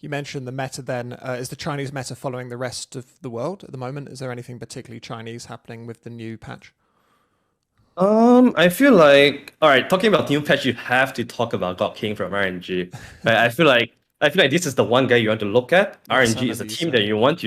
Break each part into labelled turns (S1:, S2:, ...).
S1: You mentioned the meta then. Is the Chinese meta following the rest of the world at the moment? Is there anything particularly Chinese happening with the new patch?
S2: I feel like, all right, talking about new patch, you have to talk about God King from RNG. Right? I feel like this is the one guy you want to look at.
S1: Yes,
S2: RNG is the team that you want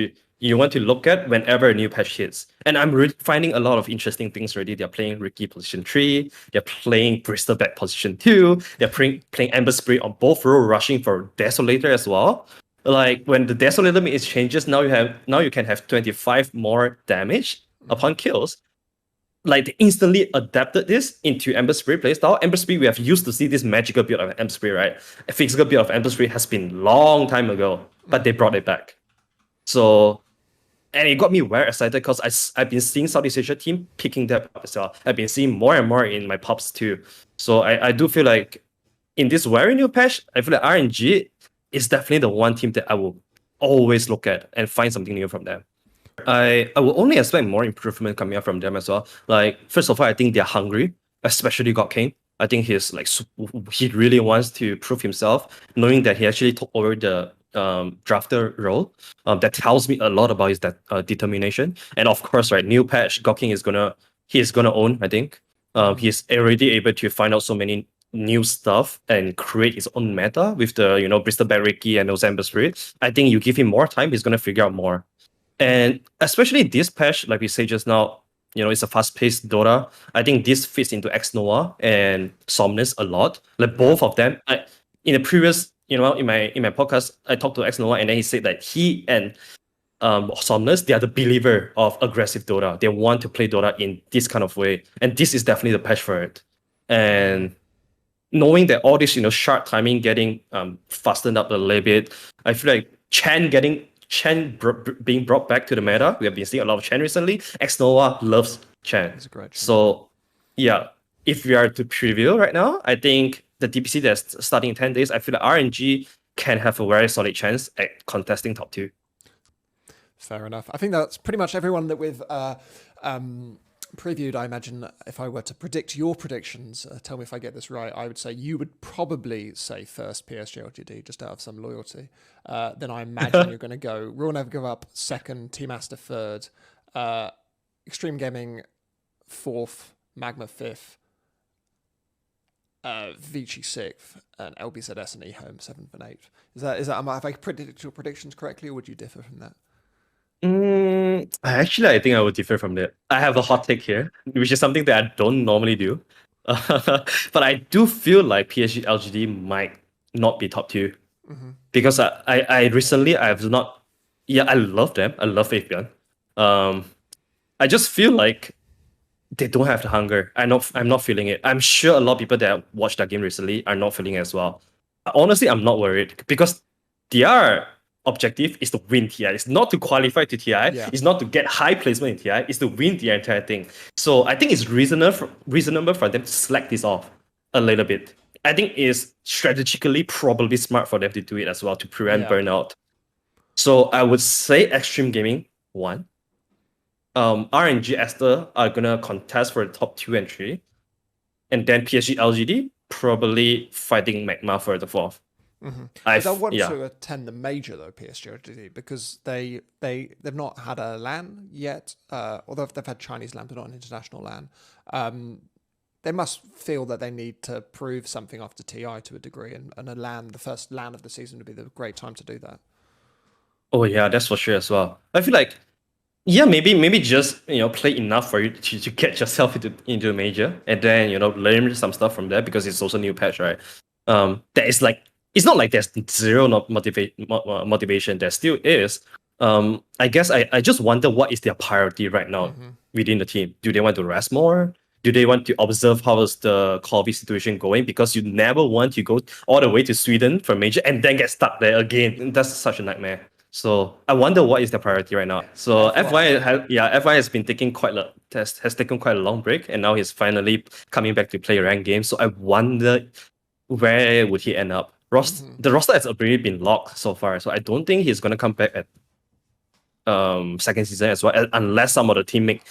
S2: to look at whenever a new patch hits. And I'm finding a lot of interesting things already. They're playing Ricky position 3, they're playing Bristleback position 2, they're playing Ember Spirit on both row, rushing for Desolator as well. Like when the Desolator mid changes, now you can have 25 more damage upon kills. Like they instantly adapted this into Ember Spirit playstyle. Ember Spirit, we have used to see this magical build of Ember Spirit, right? A physical build of Ember Spirit has been long time ago, but they brought it back. So, and it got me very excited because I've been seeing Southeast Asia team picking that up as well. I've been seeing more and more in my pops too. So I do feel like in this very new patch, I feel like RNG is definitely the one team that I will always look at and find something new from them. I will only expect more improvement coming up from them as well. Like, first of all, I think they're hungry, especially God King. I think he really wants to prove himself, knowing that he actually took over the drafter role. That tells me a lot about his determination. And of course, right, new patch, God King is gonna own, I think. He's already able to find out so many new stuff and create his own meta with the, Bristleback Ricky and those Ember Spirit. I think you give him more time, he's gonna figure out more. And especially this patch, like we say just now, it's a fast-paced Dota. I think this fits into xNova and Somnus a lot. Like both of them, in the previous, in my podcast, I talked to xNova and then he said that he and Somnus, they are the believer of aggressive Dota. They want to play Dota in this kind of way, and this is definitely the patch for it. And knowing that all this, sharp timing getting fastened up a little bit, I feel like Chen being brought back to the meta. We have been seeing a lot of Chen recently. xNova loves Chen. So, yeah, if we are to preview right now, I think the DPC that's starting in 10 days, I feel like RNG can have a very solid chance at contesting top 2.
S1: Fair enough. I think that's pretty much everyone that we've previewed. I imagine if I were to predict your predictions, tell me if I get this right, I would say you would probably say first PSG LGD just out of some loyalty. Then I imagine you're going to go Raw Never Give Up second, Team Master third, Extreme Gaming fourth, Magma fifth, Vici sixth, and LBZS and eHome seventh and eighth. Have I predicted your predictions correctly, or would you differ from that?
S2: Actually, I think I would differ from that. I have a hot take here, which is something that I don't normally do. But I do feel like PSG LGD might not be top 2. Because I recently, I love them. I love Fabian. I just feel like they don't have the hunger. I'm not feeling it. I'm sure a lot of people that watched that game recently are not feeling it as well. Honestly, I'm not worried because their objective is to win TI. It's not to qualify to TI. Yeah. It's not to get high placement in TI. It's to win the entire thing. So I think it's reasonable for them to slack this off a little bit. I think it's strategically probably smart for them to do it as well to prevent burnout. So I would say Extreme Gaming 1. RNG Esther are gonna contest for the top 2 and 3. And then PSG LGD probably fighting Magma for the 4th.
S1: I want to attend the major though, PSG LGD, because they've not had a LAN yet, although they've had Chinese LAN but not an international LAN. They must feel that they need to prove something after TI to a degree, and a LAN, the first LAN of the season, would be the great time to do that.
S2: Oh yeah, that's for sure as well. I feel like, maybe just play enough for you to get yourself into a major, and then learn some stuff from there because it's also new patch, right? That is like, it's not like there's zero motivation. There still is. I guess I just wonder what is their priority right now within the team. Do they want to rest more? Do they want to observe how is the COVID situation going? Because you never want to go all the way to Sweden for major and then get stuck there again. That's such a nightmare. So I wonder what is the priority right now. So FY has been taking has taken quite a long break, and now he's finally coming back to play ranked games. So I wonder where would he end up. The roster has already been locked so far, so I don't think he's gonna come back at second season as well, unless some of the team make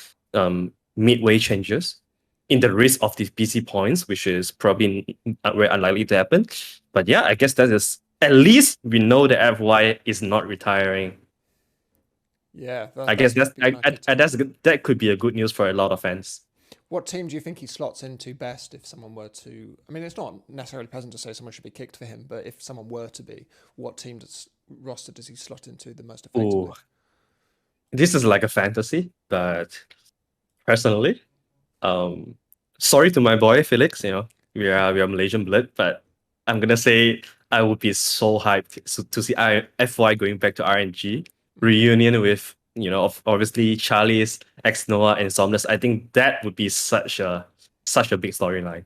S2: midway changes in the risk of the PC points, which is probably very unlikely to happen. But yeah, I guess that is at least we know that FY is not retiring.
S1: Yeah,
S2: I guess
S1: that's
S2: that could be a good news for a lot of fans.
S1: What team do you think he slots into best if someone were to? I mean, it's not necessarily pleasant to say someone should be kicked for him, but if someone were to be, what roster does he slot into the most effectively?
S2: Ooh. This is like a fantasy, but personally, sorry to my boy Felix, we are Malaysian blood, but I'm gonna say I would be so hyped to see FY going back to RNG, reunion with obviously Charlie's xNova and Somnus. I think that would be such a big storyline.